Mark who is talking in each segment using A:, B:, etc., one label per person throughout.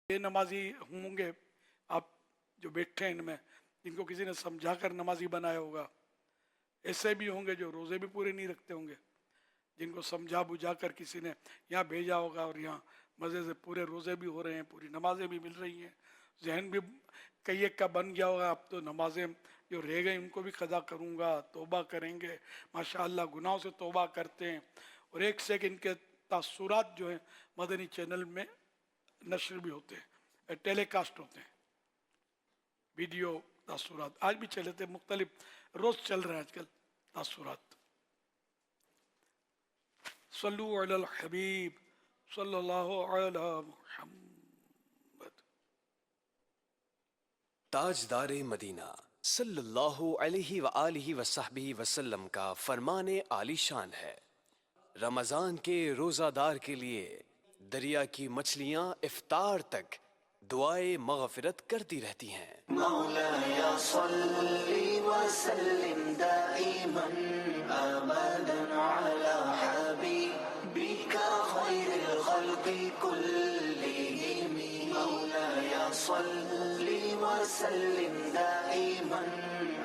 A: ये नमाजी होंगे आप जो बैठे हैं इनमें, जिनको किसी ने समझा कर नमाजी बनाया होगा। ऐसे भी होंगे जो रोज़े भी पूरे नहीं रखते होंगे, जिनको समझा बुझा कर किसी ने यहाँ भेजा होगा और यहाँ मज़े से पूरे रोज़े भी हो रहे हैं, पूरी नमाजें भी मिल रही हैं, जहन भी कई एक का बन गया होगा अब तो नमाजें जो रह गई उनको भी कदा करूँगा, तौबा करेंगे। माशाअल्लाह गुनाहों से तौबा करते हैं और एक से एक इनके तासुरात जो हैं मदनी चैनल में नशर भी होते हैं, टेलीकास्ट होते हैं, वीडियो तासुरात आज भी चले थे, मुख्तलिफ रोज चल रहे हैं आजकल तासुरात। सल्लु अलल हबीब सल्लल्लाहु अला मुहम्मद।
B: ताजदारे मदीना सल्लल्लाहु अलैहि व आलिहि वसहबिहि वसल्लम का फरमाने आलीशान है, रमजान के रोजादार के लिए दरिया की मछलियां इफ्तार तक दुआए मगफिरत करती रहती हैं।
C: मौलाया सल्ली व सल्लिम दाइमन अबदन अला हबीबिका खैरिल खल्क़ि कुल्लिहिम। मौलाया सल्ली व सल्लिम दाइमन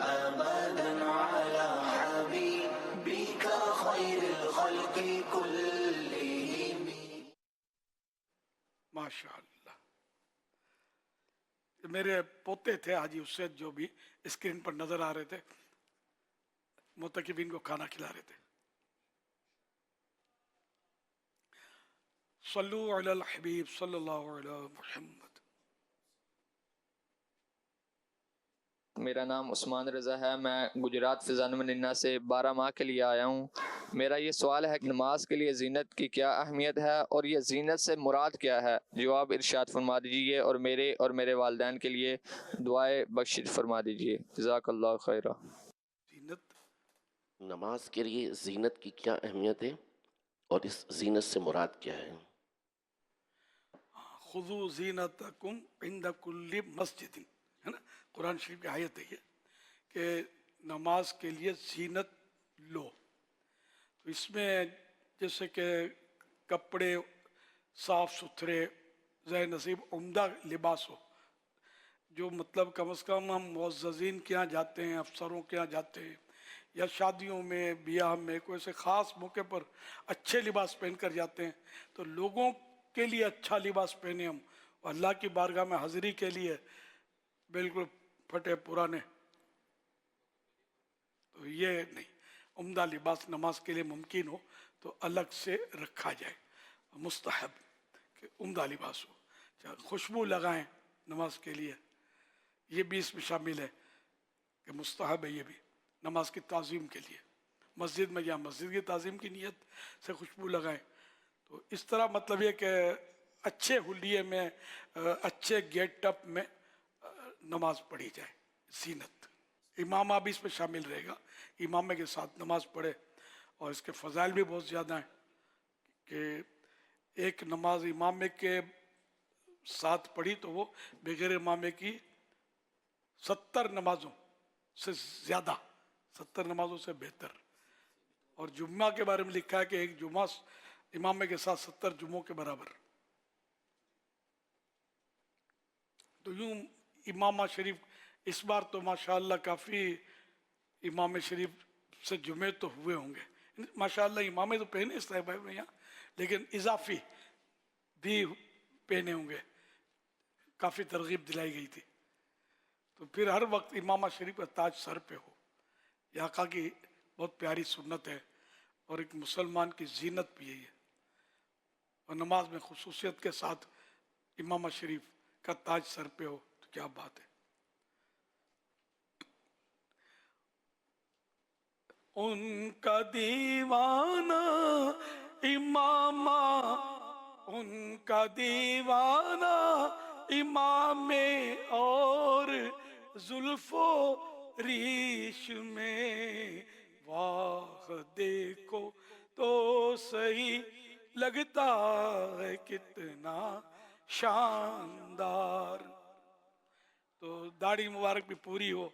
C: अबदन अला हबीबिका खैरिल खल्क़ि कुल्लिहिम।
A: माशाअल्लाह। मेरे पोते थे हाजी उससे जो भी स्क्रीन पर नजर आ रहे थे, मुतकिबिन को खाना खिला रहे थे। सल्लु अलल हबीब सल्लल्लाहु अलैहि मुहम्मद।
D: मेरा नाम उस्मान रज़ा है, मैं गुजरात फ़िज़ान मदीना से 12 माह के लिए आया हूँ। मेरा ये सवाल है कि नमाज के लिए ज़ीनत की क्या अहमियत है और ये ज़ीनत से मुराद क्या है? जवाब इरशाद फरमा दीजिए और मेरे वालिदैन के लिए दुआए बख्शिश फरमा दीजिए। जज़ाकल्लाहु खैरा।
A: जीनत,
E: नमाज के लिए ज़ीनत की क्या अहमियत है और इस ज़ीनत से मुराद क्या है?
A: खुज़ू ज़ीनतकुम इंद कुल्लि मस्जिद, है ना, कुरान शरीफ की आयत है ये कि नमाज के लिए ज़ीनत लो। तो इसमें जैसे कि कपड़े साफ सुथरे, ज़ाहिर नसीब उम्दा लिबास हो, जो मतलब कम से कम हम मुअज़्ज़ज़ीन के यहाँ जाते हैं, अफसरों के यहाँ जाते हैं, या शादियों में ब्याह में कोई से ख़ास मौके पर अच्छे लिबास पहन कर जाते हैं, तो लोगों के लिए अच्छा लिबास पहने हम, और अल्लाह की बारगाह में हाज़िरी के लिए बिल्कुल फटे पुराने, तो ये नहीं। उम्दा लिबास नमाज के लिए मुमकिन हो तो अलग से रखा जाए, मुस्तहब कि उम्दा लिबास हो। चाहे खुशबू लगाएं नमाज के लिए, ये भी इसमें शामिल है कि मुस्तहब है ये भी नमाज की ताज़ीम के लिए। मस्जिद में या मस्जिद की ताज़ीम की नीयत से खुशबू लगाएं, तो इस तरह मतलब ये कि अच्छे हुलिये में, अच्छे गेटअप में नमाज पढ़ी जाए। ज़ीनत, इमामा भी इसमें शामिल रहेगा, इमामे के साथ नमाज पढ़े, और इसके फ़ज़ाइल भी बहुत ज़्यादा हैं कि एक नमाज इमामे के साथ पढ़ी तो वो बगैर इमामे की 70 नमाज़ों से ज़्यादा, 70 नमाज़ों से बेहतर। और जुम्मा के बारे में लिखा है कि एक जुम्मा इमामे के साथ 70 जुम्मों के बराबर। तो यूँ इमामा शरीफ इस बार तो माशाअल्लाह काफ़ी इमाम शरीफ से जुमे तो हुए होंगे माशाअल्लाह। इमामे तो पहने इस तरह में यहाँ, लेकिन इजाफी भी पहने होंगे, काफ़ी तरगीब दिलाई गई थी। तो फिर हर वक्त इमामा शरीफ का ताज सर पे हो, यहाँ का की बहुत प्यारी सुन्नत है और एक मुसलमान की जीनत भी है ये। और नमाज में खुसूसियत के साथ इमामा शरीफ का ताज सर पे हो तो क्या बात है। उनका दीवाना इमामा, उनका दीवाना इमामे और जुल्फो रीश में, वाह देखो तो सही लगता है कितना शानदार। तो दाढ़ी मुबारक भी पूरी हो,